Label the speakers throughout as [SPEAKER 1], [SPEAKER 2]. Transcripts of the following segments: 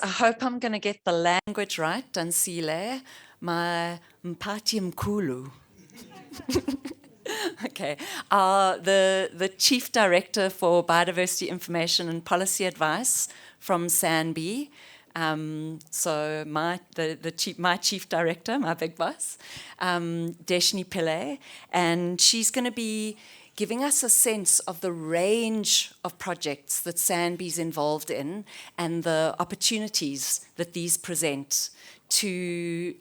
[SPEAKER 1] I hope I'm going to get the language right, Dansile. My mpati mkulu. Okay. The Chief Director for Biodiversity Information and Policy Advice from SANBI. So my Chief Director, my big boss, Deshni Pillay, and she's going to be giving us a sense of the range of projects that SANBI is involved in and the opportunities that these present to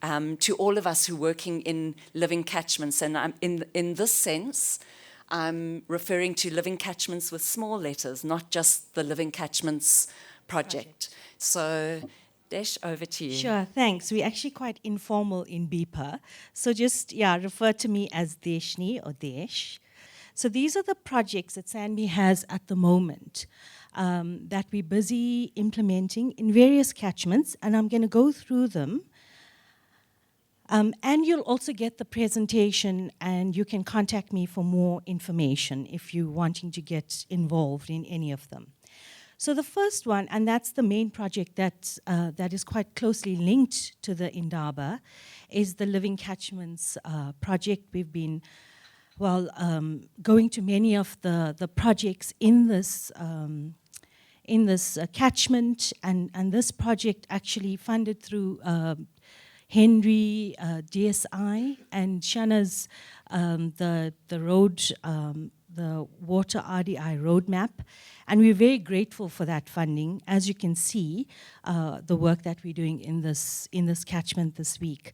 [SPEAKER 1] all of us who are working in living catchments. And in this sense, I'm referring to living catchments with small letters, not just the Living Catchments Project. So, Desh, over to you.
[SPEAKER 2] Sure, thanks. We're actually quite informal in BIPA. So just, refer to me as Deshni or Desh. So these are the projects that SANBI has at the moment that we're busy implementing in various catchments, and I'm going to go through them. And you'll also get the presentation, and you can contact me for more information if you're wanting to get involved in any of them. So the first one, and that's the main project that is quite closely linked to the Indaba, is the Living Catchments Project. We've been going to many of the projects in this catchment, and this project actually funded through Henry, DSI, and Shana's the Water RDI roadmap, and we're very grateful for that funding. As you can see, the work that we're doing in this catchment this week.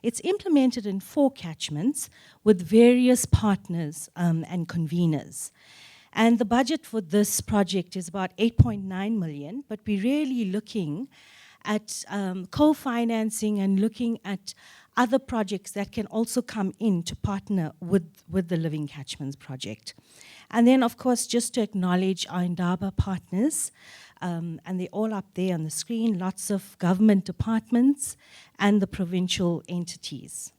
[SPEAKER 2] It's implemented in 4 catchments with various partners and conveners. And the budget for this project is about 8.9 million, but we're really looking at co-financing and looking at other projects that can also come in to partner with the Living Catchments Project. And then, of course, just to acknowledge our Indaba partners, and they're all up there on the screen, lots of government departments and the provincial entities.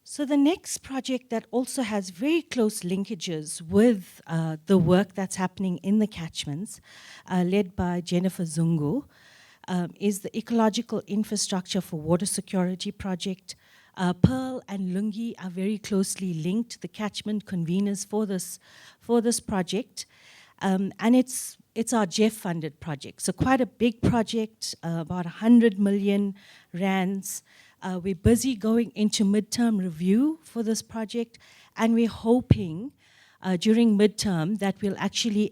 [SPEAKER 2] So the next project that also has very close linkages with the work that's happening in the catchments, led by Jennifer Zungu, is the Ecological Infrastructure for Water Security Project. Pearl and Lungi are very closely linked, the catchment conveners for this project. And it's our Jeff-funded project, so quite a big project, about 100 million rands. We're busy going into midterm review for this project, and we're hoping during midterm that we'll actually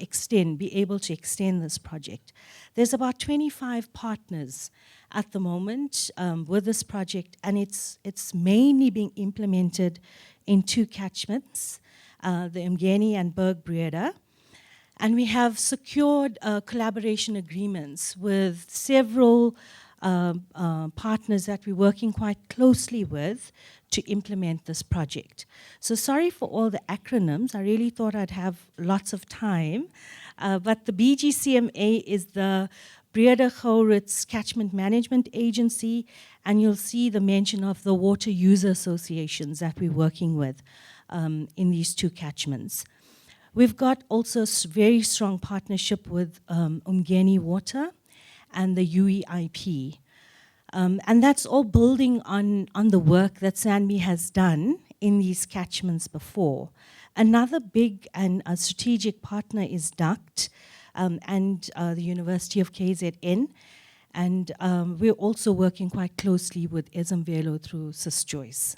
[SPEAKER 2] be able to extend this project. There's about 25 partners at the moment with this project, and it's mainly being implemented in 2 catchments, the Mgeni and Berg Breda. And we have secured collaboration agreements with several partners that we're working quite closely with to implement this project. So sorry for all the acronyms. I really thought I'd have lots of time. But the BGCMA is the Breda Gouritz Catchment Management Agency, and you'll see the mention of the water user associations that we're working with in these 2 catchments. We've got also a very strong partnership with Umgeni Water and the UEIP. And that's all building on the work that SANBI has done in these catchments before. Another big and strategic partner is DUCT and the University of KZN. And we're also working quite closely with Ezemvelo through SysJoyce.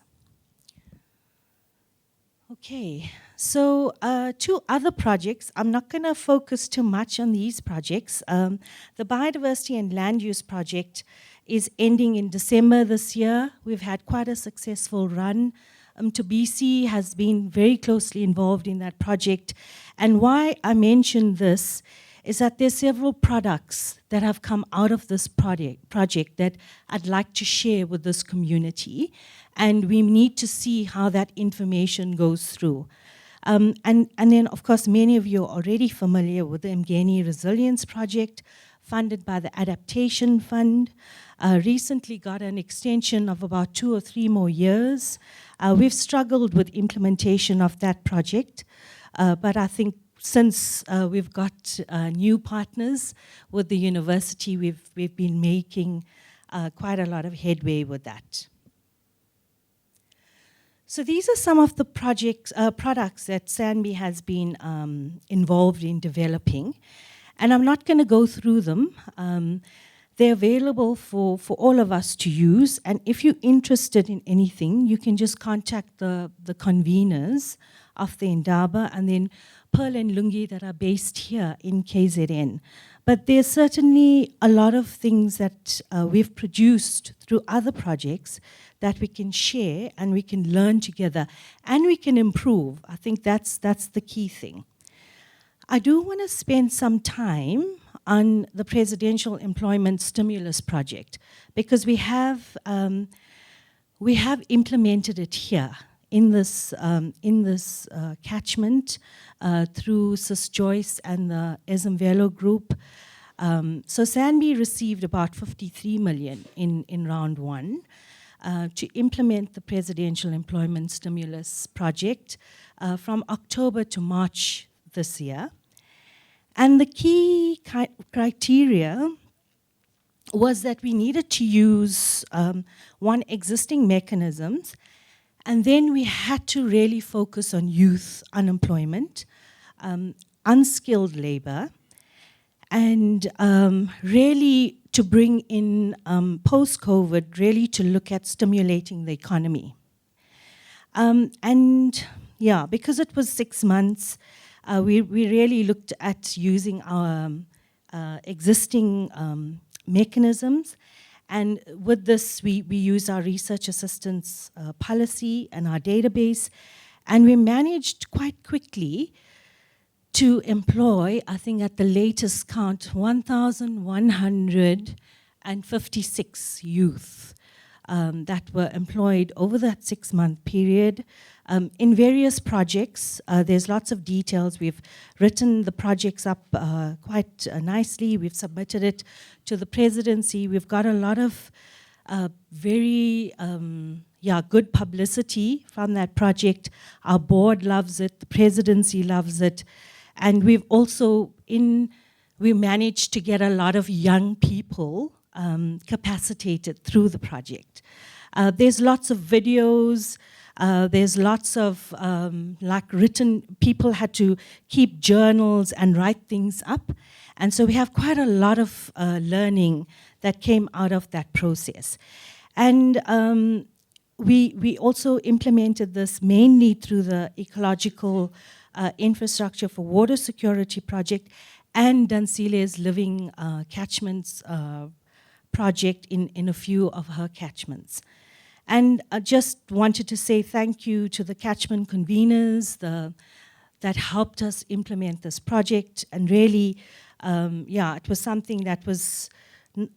[SPEAKER 2] Okay, so 2 other projects. I'm not going to focus too much on these projects. The Biodiversity and Land Use Project is ending in December this year. We've had quite a successful run. Tobisi has been very closely involved in that project. And why I mention this is that there's several products that have come out of this project that I'd like to share with this community. And we need to see how that information goes through. And then, of course, many of you are already familiar with the Mgeni Resilience Project, funded by the Adaptation Fund. Recently got an extension of about 2 or 3 more years. We've struggled with implementation of that project, but I think since we've got new partners with the university, we've been making quite a lot of headway with that. So these are some of the products that SANBI has been involved in developing. And I'm not going to go through them. They're available for all of us to use. And if you're interested in anything, you can just contact the conveners of the Indaba, and then Pearl and Lungi that are based here in KZN. But there's certainly a lot of things that we've produced through other projects that we can share and we can learn together and we can improve. I think that's the key thing. I do want to spend some time on the Presidential Employment Stimulus Project because we have implemented it here in this catchment through Sis Joyce and the Ezemvelo group. So SANBI received about 53 million in round one to implement the Presidential Employment Stimulus Project from October to March this year. And the key criteria was that we needed to use one, existing mechanisms, and then we had to really focus on youth unemployment, unskilled labor, and really to bring in post-COVID, really to look at stimulating the economy. And yeah, because it was 6 months, we really looked at using our existing mechanisms. And with this, we use our research assistance policy and our database. And we managed quite quickly to employ, I think at the latest count, 1,156 youth that were employed over that 6-month period in various projects. There's lots of details. We've written the projects up quite nicely. We've submitted it to the presidency. We've got a lot of very good publicity from that project. Our board loves it. The presidency loves it. And we've also, we managed to get a lot of young people capacitated through the project. There's lots of videos. There's lots of written, people had to keep journals and write things up. And so we have quite a lot of learning that came out of that process. And we also implemented this mainly through the ecological infrastructure for water security project and Dansile's Living Catchments Project in a few of her catchments. And I just wanted to say thank you to the catchment conveners that helped us implement this project. And really, it was something that was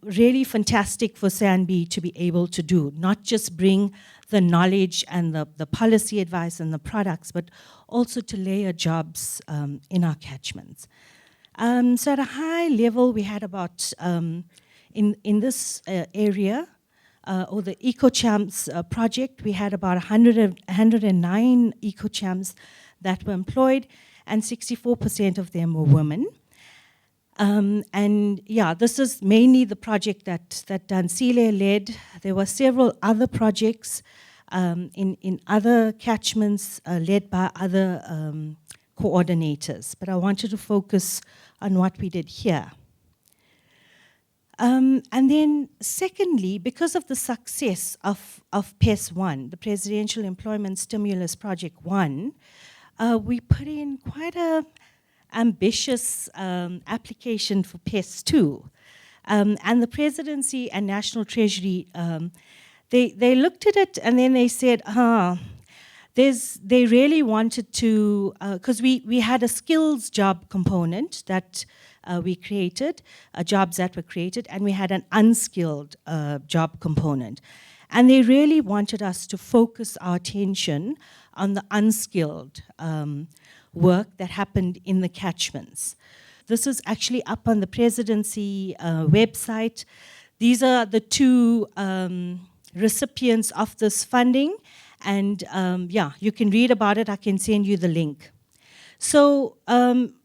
[SPEAKER 2] really fantastic for SANBI to be able to do, not just bring the knowledge and the policy advice and the products, but also to layer jobs in our catchments. So at a high level, we had about, in this area, or the EcoChamps project, we had about 109 EcoChamps that were employed, and 64% of them were women. And yeah, this is mainly the project that Dansile led. There were several other projects in other catchments led by other coordinators, but I wanted to focus on what we did here. And then secondly, because of the success of PES1, the Presidential Employment Stimulus Project 1, we put in quite a ambitious application for PES2. And the Presidency and National Treasury, they looked at it and then they said, they really wanted to, because we had a skills job component that we created, jobs that were created, and we had an unskilled job component. And they really wanted us to focus our attention on the unskilled work that happened in the catchments. This is actually up on the Presidency website. These are the two recipients of this funding, and you can read about it. I can send you the link. So I'm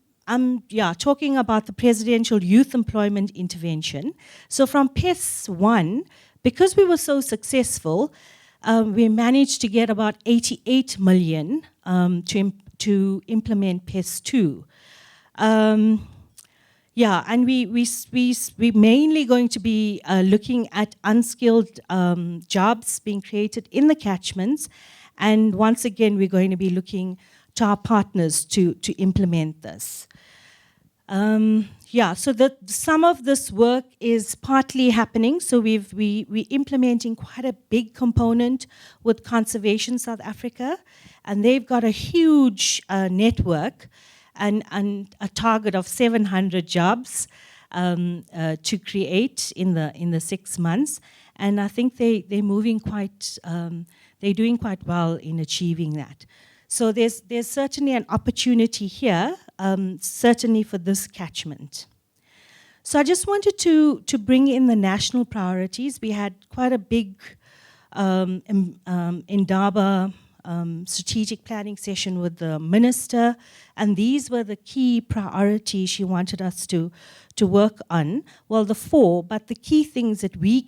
[SPEAKER 2] talking about the Presidential Youth Employment Intervention. So from PES 1, because we were so successful, we managed to get about 88 million to implement PES 2. And we're mainly going to be looking at unskilled jobs being created in the catchments. And once again, we're going to be looking to our partners to implement this. So some of this work is partly happening. So we're implementing quite a big component with Conservation South Africa, and they've got a huge network and a target of 700 jobs to create in the 6 months. And I think they're moving quite, they're doing quite well in achieving that. So there's certainly an opportunity here, certainly for this catchment. So I just wanted to bring in the national priorities. We had quite a big Indaba strategic planning session with the minister, and these were the key priorities she wanted us to work on. Well, the 4, but the key things that we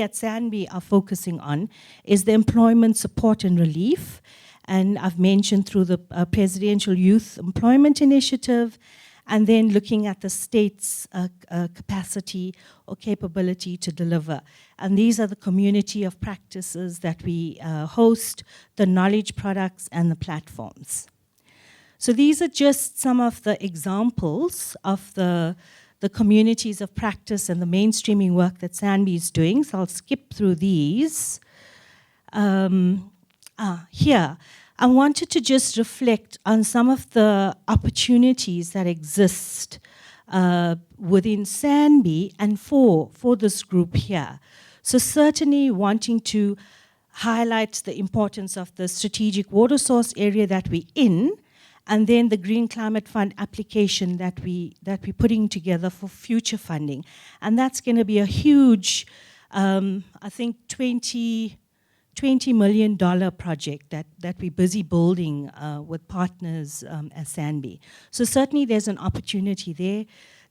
[SPEAKER 2] at SANBI are focusing on is the employment support and relief. And I've mentioned through the Presidential Youth Employment Initiative, and then looking at the state's capacity or capability to deliver. And these are the community of practices that we host, the knowledge products, and the platforms. So these are just some of the examples of the communities of practice and the mainstreaming work that SANBI is doing. So I'll skip through these. Here, I wanted to just reflect on some of the opportunities that exist within SANBI and for this group here. So certainly wanting to highlight the importance of the strategic water source area that we're in, and then the Green Climate Fund application that we're putting together for future funding. And that's going to be a huge, I think, $20 million project that we're busy building with partners at SANBI. So certainly there's an opportunity there.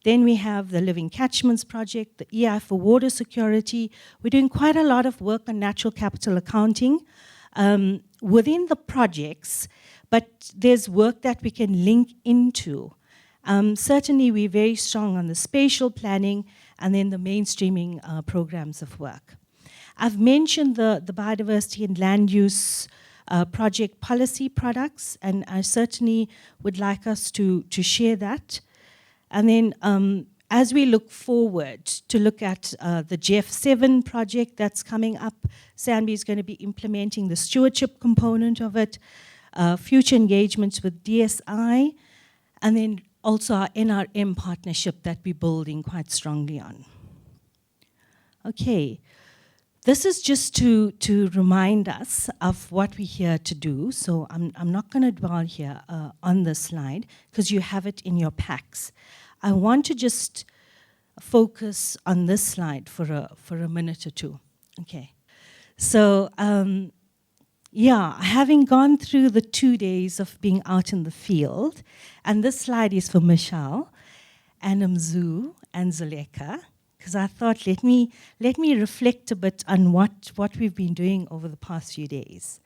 [SPEAKER 2] Then we have the Living Catchments Project, the EI for water security. We're doing quite a lot of work on natural capital accounting within the projects, but there's work that we can link into. Certainly we're very strong on the spatial planning and then the mainstreaming programs of work. I've mentioned the biodiversity and land use project policy products, and I certainly would like us to share that. And then as we look forward to look at the GEF7 project that's coming up, SANBI is going to be implementing the stewardship component of it, future engagements with DSI, and then also our NRM partnership that we're building quite strongly on. Okay. This is just to remind us of what we're here to do. So I'm not going to dwell here on this slide because you have it in your packs. I want to just focus on this slide for a minute or two. Okay. So having gone through the 2 days of being out in the field, and this slide is for Michelle and Mzu and Zuleka, because I thought, let me reflect a bit on what we've been doing over the past few days.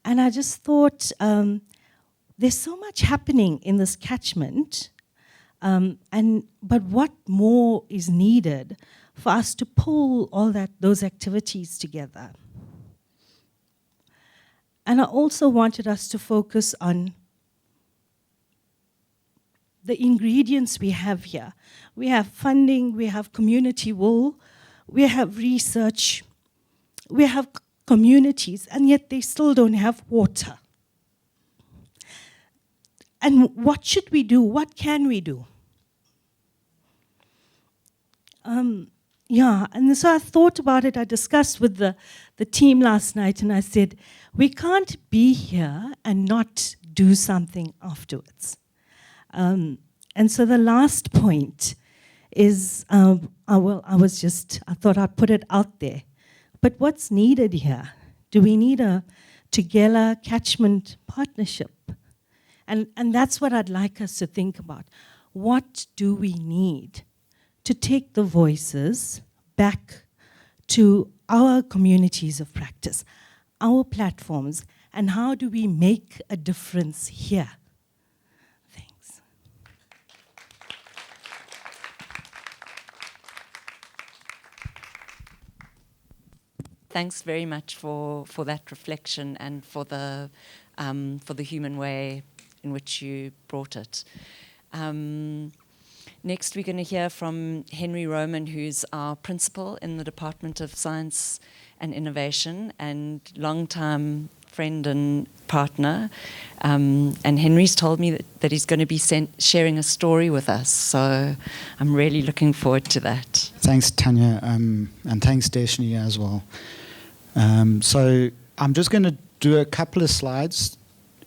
[SPEAKER 2] And I just thought, there's so much happening in this catchment, but what more is needed for us to pull all those activities together? And I also wanted us to focus on the ingredients we have here. We have funding, we have community will, we have research, we have communities, and yet they still don't have water. And what should we do? What can we do? And so I thought about it. I discussed with the team last night, and I said, we can't be here and not do something afterwards. And so the last point is, I thought I'd put it out there. But what's needed here? Do we need a uThukela catchment partnership? And that's what I'd like us to think about. What do we need to take the voices back to our communities of practice, our platforms, and how do we make a difference here? Thanks.
[SPEAKER 1] Thanks very much for that reflection and for the human way in which you brought it. Next, we're going to hear from Henry Roman, who's our principal in the Department of Science and Innovation and longtime friend and partner. And Henry's told me that he's going to be sharing a story with us. So I'm really looking forward to that.
[SPEAKER 3] Thanks, Tanya, and thanks, Deshni, as well. So I'm just going to do a couple of slides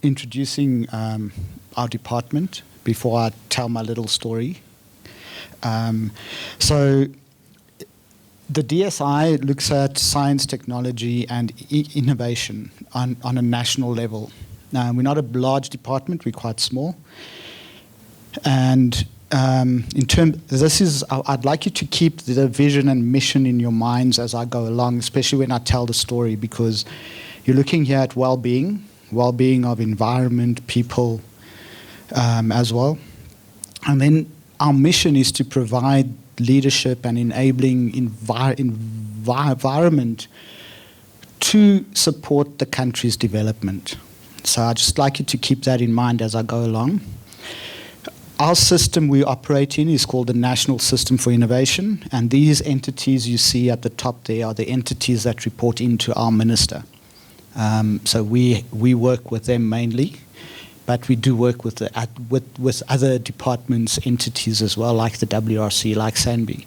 [SPEAKER 3] introducing our department before I tell my little story. So the DSI looks at science, technology, and innovation on a national level. We're not a large department; we're quite small. And I'd like you to keep the vision and mission in your minds as I go along, especially when I tell the story, because you're looking here at well-being of environment, people, as well. And then our mission is to provide leadership and enabling environment to support the country's development. So I'd just like you to keep that in mind as I go along. Our system we operate in is called the National System for Innovation, and these entities you see at the top there are the entities that report into our minister. So we work with them mainly, but we do work with other departments, entities as well, like the WRC, like SANBI.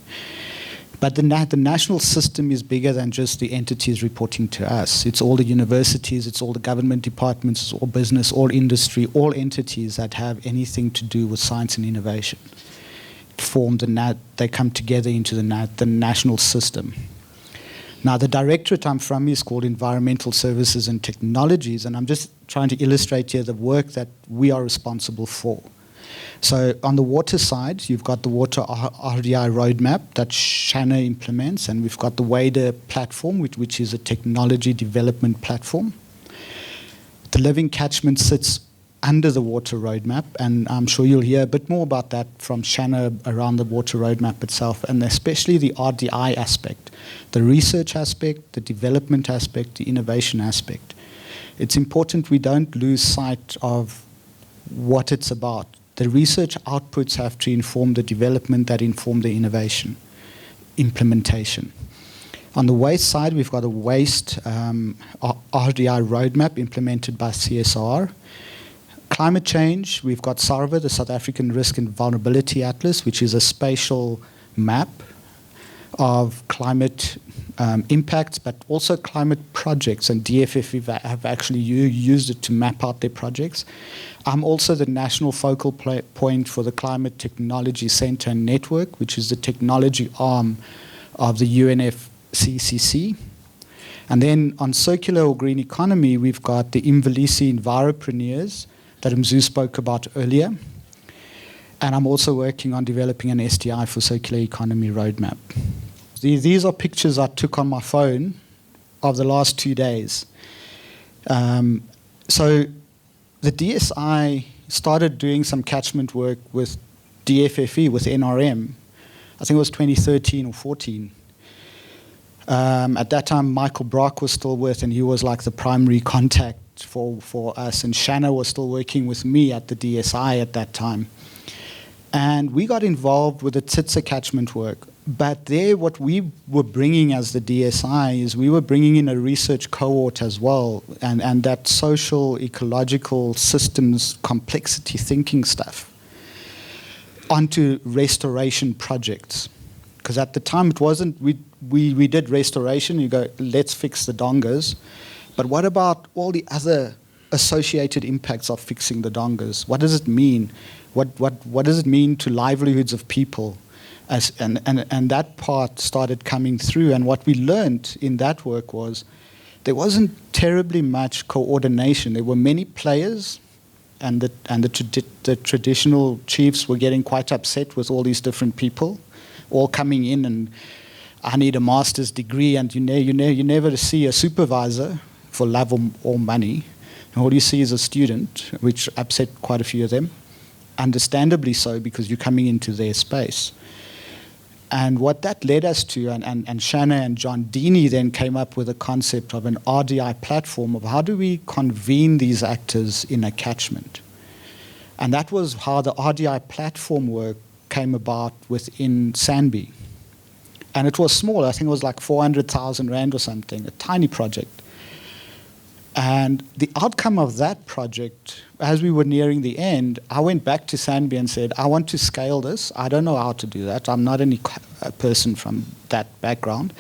[SPEAKER 3] But the national system is bigger than just the entities reporting to us. It's all the universities, it's all the government departments, it's all business, all industry, all entities that have anything to do with science and innovation. They come together into the national system. Now, the directorate I'm from is called Environmental Services and Technologies, and I'm just trying to illustrate here the work that we are responsible for. So on the water side, you've got the Water RDI roadmap that Shanna implements, and we've got the WADA platform, which is a technology development platform. The Living Catchment sits under the water roadmap, and I'm sure you'll hear a bit more about that from Shanna around the water roadmap itself, and especially the RDI aspect, the research aspect, the development aspect, the innovation aspect. It's important we don't lose sight of what it's about. The research outputs have to inform the development that inform the innovation, implementation. On the waste side, we've got a waste RDI roadmap implemented by CSR. Climate change, we've got SARVA, the South African Risk and Vulnerability Atlas, which is a spatial map of climate impacts, but also climate projects, and DFF have actually used it to map out their projects. I'm also the national focal point for the Climate Technology Center and Network, which is the technology arm of the UNFCCC. And then on circular or green economy, we've got the Imvalisi Enviropreneurs that Mzu spoke about earlier. And I'm also working on developing an STI for circular economy roadmap. These are pictures I took on my phone of the last 2 days. So the DSI started doing some catchment work with DFFE, with NRM. I think it was 2013 or 14. At that time, Michael Brock was still with, and he was like the primary contact for us. And Shanna was still working with me at the DSI at that time. And we got involved with the Tsitsa catchment work. But there, what we were bringing as the DSI is we were bringing in a research cohort as well, and that social, ecological systems, complexity thinking stuff onto restoration projects. Because at the time it wasn't, we did restoration, you go, let's fix the dongas. But what about all the other associated impacts of fixing the dongas? What does it mean? What does it mean to livelihoods of people? And that part started coming through, and what we learned in that work was there wasn't terribly much coordination. There were many players, and the traditional chiefs were getting quite upset with all these different people all coming in, and I need a master's degree, and you never see a supervisor for love or money. And all you see is a student, which upset quite a few of them, understandably so, because you're coming into their space. And what that led us to, and Shanna and John Deeney then came up with a concept of an RDI platform of how do we convene these actors in a catchment. And that was how the RDI platform work came about within SANBI. And it was small, I think it was like 400,000 Rand or something, a tiny project. And the outcome of that project, as we were nearing the end, I went back to SANBI and said, I want to scale this. I don't know how to do that. I'm not any person from that background.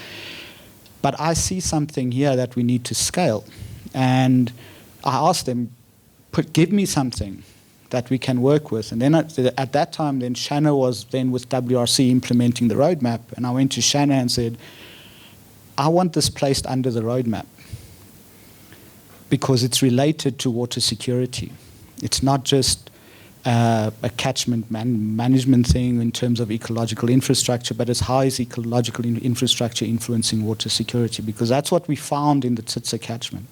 [SPEAKER 3] But I see something here that we need to scale. And I asked them, give me something that we can work with. And then at that time, then Shanna was then with WRC implementing the roadmap. And I went to Shanna and said, I want this placed under the roadmap, because it's related to water security. It's not just a catchment management thing in terms of ecological infrastructure, but it's how is ecological infrastructure influencing water security, because that's what we found in the Tsitsa catchment,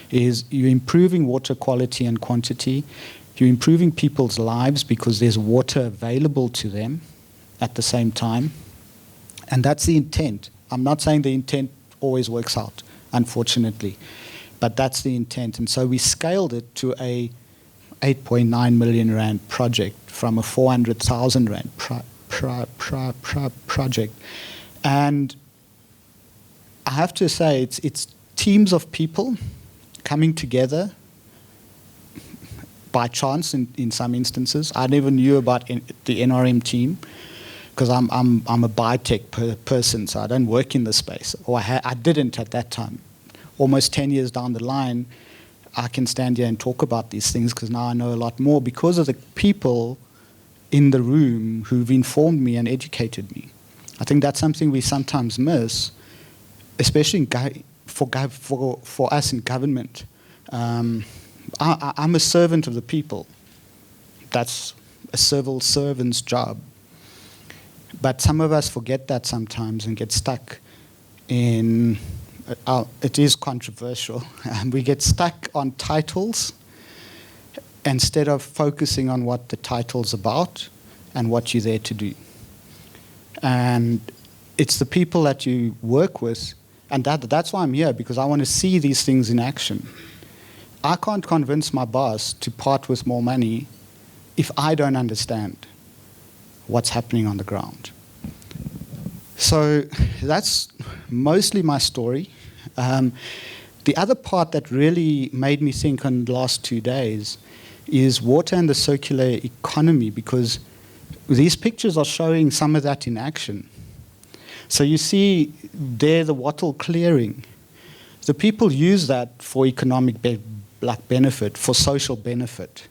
[SPEAKER 3] is you're improving water quality and quantity, you're improving people's lives because there's water available to them at the same time, and that's the intent. I'm not saying the intent always works out, unfortunately, but that's the intent. And so we scaled it to a 8.9 million Rand project from a 400,000 Rand project. And I have to say, it's teams of people coming together by chance in some instances. I never knew about the NRM team because I'm a biotech person, so I don't work in the space, or I didn't at that time. Almost 10 years down the line, I can stand here and talk about these things because now I know a lot more because of the people in the room who've informed me and educated me. I think that's something we sometimes miss, especially for us in government. I'm a servant of the people. That's a civil servant's job. But some of us forget that sometimes and get stuck in... it is controversial. We get stuck on titles instead of focusing on what the title's about and what you're there to do. And it's the people that you work with, and that's why I'm here, because I want to see these things in action. I can't convince my boss to part with more money if I don't understand what's happening on the ground. So that's mostly my story. The other part that really made me think in the last 2 days is water and the circular economy, because these pictures are showing some of that in action. So you see there the wattle clearing. The people use that for economic benefit, for social benefit.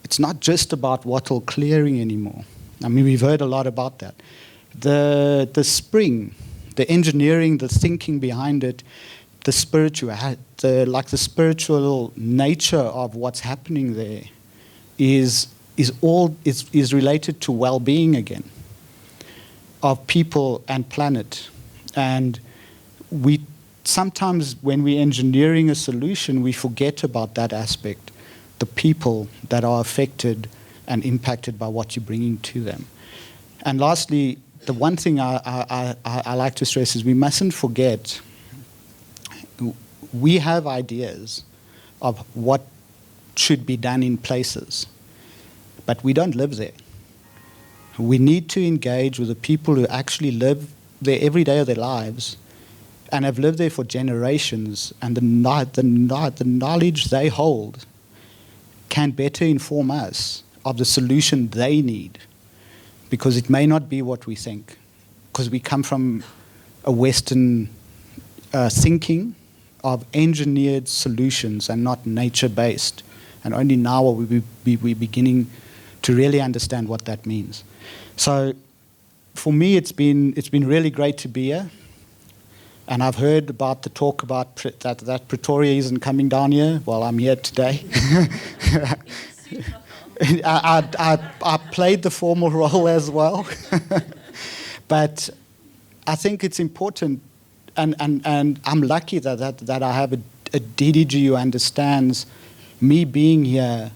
[SPEAKER 3] It's not just about wattle clearing anymore. I mean, we've heard a lot about that. The spring, the engineering, the thinking behind it, the spiritual nature of what's happening there is related to well-being again of people and planet. And we sometimes, when we're engineering a solution, we forget about that aspect, the people that are affected and impacted by what you're bringing to them. And lastly, the one thing I like to stress is we mustn't forget we have ideas of what should be done in places, but we don't live there. We need to engage with the people who actually live there every day of their lives and have lived there for generations, and the knowledge they hold can better inform us of the solution they need, because it may not be what we think, because we come from a Western thinking of engineered solutions and not nature-based. And only now are we beginning to really understand what that means. So for me, it's been really great to be here. And I've heard about the talk about that Pretoria isn't coming down here. Well, I'm here today. I played the formal role as well. But I think it's important, and I'm lucky that I have a DDG who understands me being here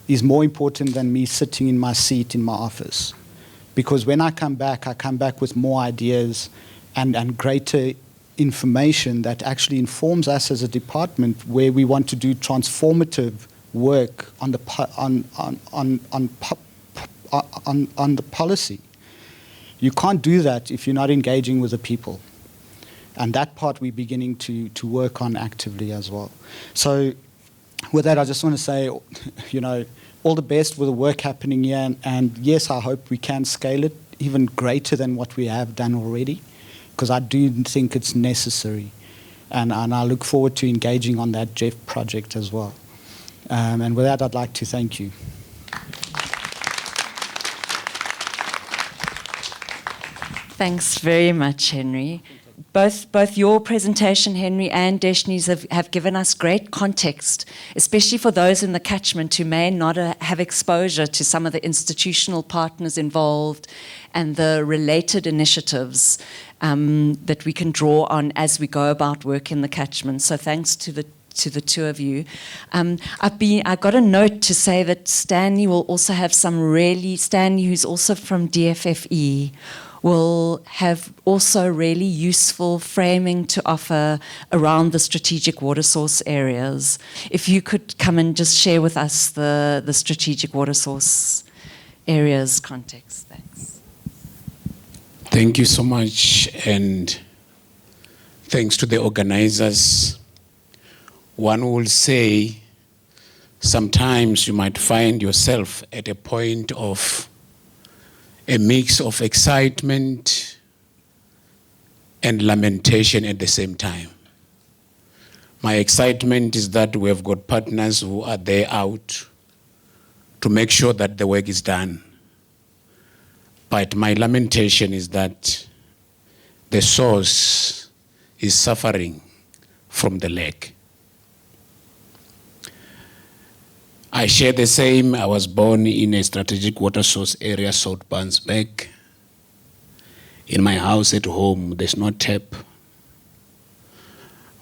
[SPEAKER 3] is more important than me sitting in my seat in my office. Because when I come back with more ideas and greater information that actually informs us as a department where we want to do transformative work on the policy. You can't do that if you're not engaging with the people. And that part we're beginning to work on actively as well. So with that, I just want to say, all the best with the work happening here. And yes, I hope we can scale it even greater than what we have done already, because I do think it's necessary. And I look forward to engaging on that Jeff project as well. And with that, I'd like to thank you.
[SPEAKER 1] Thanks very much, Henry. Both your presentation, Henry, and Deshni's have given us great context, especially for those in the catchment who may not have exposure to some of the institutional partners involved and the related initiatives that we can draw on as we go about work in the catchment. So thanks to the two of you. I got a note to say that Stanley will also have Stanley, who's also from DFFE, will have also really useful framing to offer around the strategic water source areas. If you could come and just share with us the strategic water source areas context. Thanks.
[SPEAKER 4] Thank you so much, and thanks to the organizers. One will say sometimes you might find yourself at a point of a mix of excitement and lamentation at the same time. My excitement is that we have got partners who are there out to make sure that the work is done. But my lamentation is that the source is suffering from the lack. I share the same. I was born in a strategic water source area, South Bansbeck. In my house at home, there's no tap.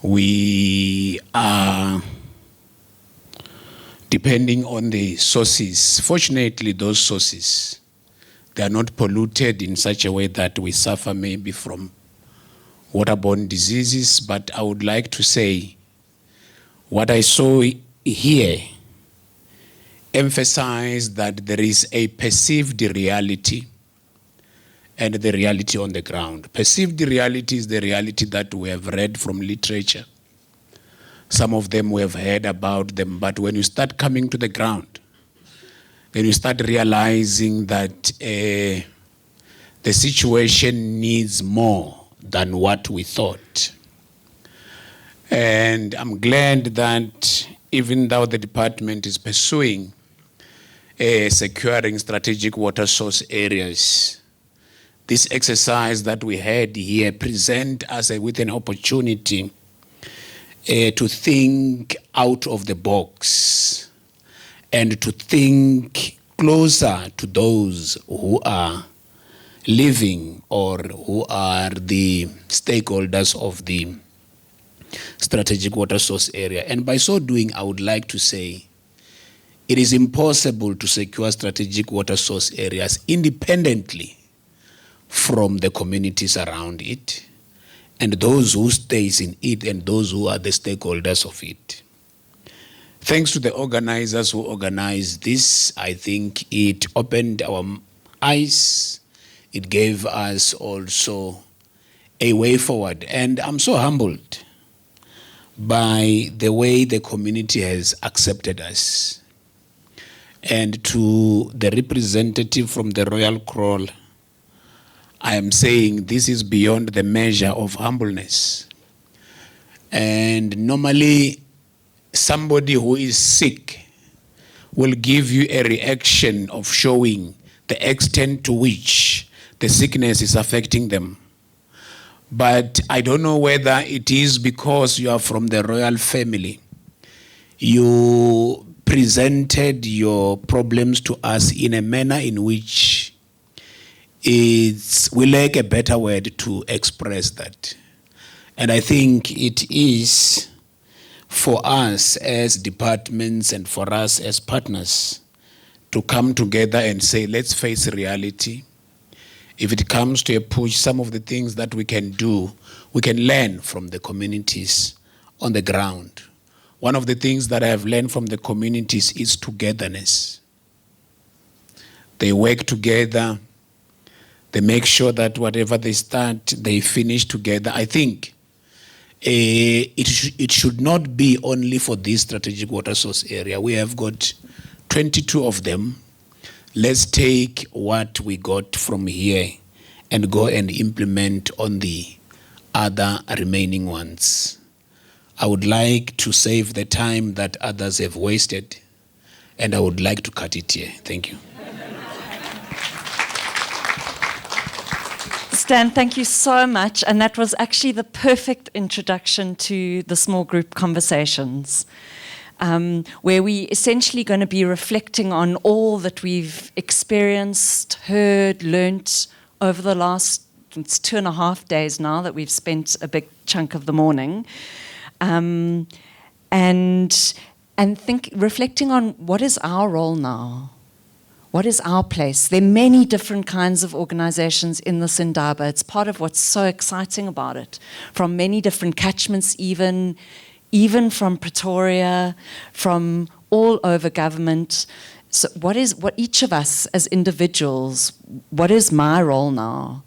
[SPEAKER 4] We are depending on the sources. Fortunately, those sources, they are not polluted in such a way that we suffer maybe from waterborne diseases. But I would like to say what I saw here emphasize that there is a perceived reality and the reality on the ground. Perceived reality is the reality that we have read from literature. Some of them we have heard about them, but when you start coming to the ground, then you start realizing that the situation needs more than what we thought. And I'm glad that even though the department is pursuing securing strategic water source areas, this exercise that we had here present us with an opportunity to think out of the box and to think closer to those who are living or who are the stakeholders of the strategic water source area. And by so doing, I would like to say it is impossible to secure strategic water source areas independently from the communities around it and those who stays in it and those who are the stakeholders of it. Thanks to the organizers who organized this, I think it opened our eyes. It gave us also a way forward. And I'm so humbled by the way the community has accepted us. And to the representative from the Royal Crawl, I am saying this is beyond the measure of humbleness. And normally, somebody who is sick will give you a reaction of showing the extent to which the sickness is affecting them. But I don't know whether it is because you are from the royal family. You presented your problems to us in a manner in which we lack a better word to express that. And I think it is for us as departments and for us as partners to come together and say, let's face reality. If it comes to a push, some of the things that we can do, we can learn from the communities on the ground. One of the things that I have learned from the communities is togetherness. They work together. They make sure that whatever they start, they finish together. I think it should not be only for this strategic water source area. We have got 22 of them. Let's take what we got from here and go and implement on the other remaining ones. I would like to save the time that others have wasted, and I would like to cut it here. Thank you.
[SPEAKER 1] Stan, thank you so much. And that was actually the perfect introduction to the small group conversations, where we essentially going to be reflecting on all that we've experienced, heard, learnt over the last, it's 2.5 days now that we've spent a big chunk of the morning. And reflecting on what is our role now? What is our place? There are many different kinds of organizations in this Indaba. It's part of what's so exciting about it. From many different catchments, even from Pretoria, from all over government. So what each of us as individuals, what is my role now?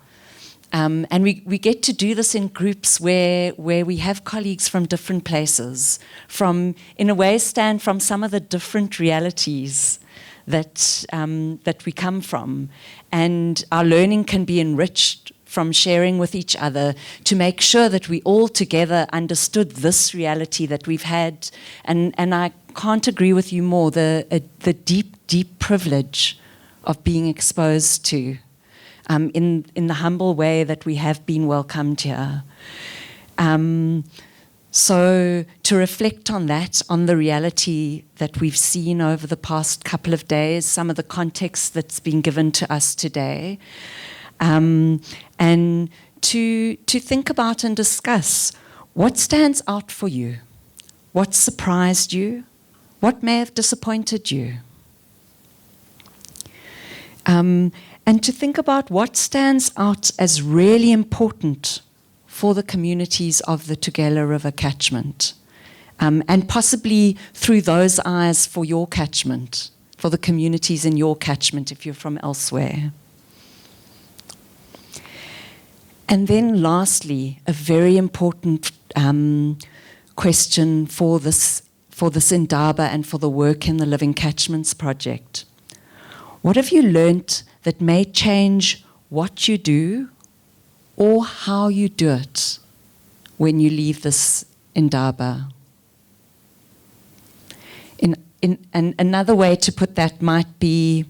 [SPEAKER 1] And we get to do this in groups where we have colleagues from different places, from, in a way, Stan, from some of the different realities that we come from. And our learning can be enriched from sharing with each other to make sure that we all together understood this reality that we've had. And I can't agree with you more, the deep, deep privilege of being exposed to in the humble way that we have been welcomed here. So to reflect on that, on the reality that we've seen over the past couple of days, some of the context that's been given to us today, and to think about and discuss what stands out for you, what surprised you, what may have disappointed you. And to think about what stands out as really important for the communities of the uThukela River catchment, and possibly through those eyes for your catchment, for the communities in your catchment if you're from elsewhere. And then lastly, a very important question for this Indaba and for the work in the Living Catchments Project. What have you learnt that may change what you do or how you do it when you leave this Indaba? And another way to put that might be,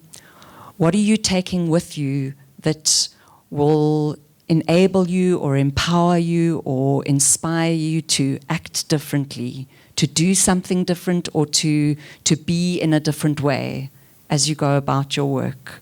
[SPEAKER 1] what are you taking with you that will enable you or empower you or inspire you to act differently, to do something different, or to be in a different way as you go about your work?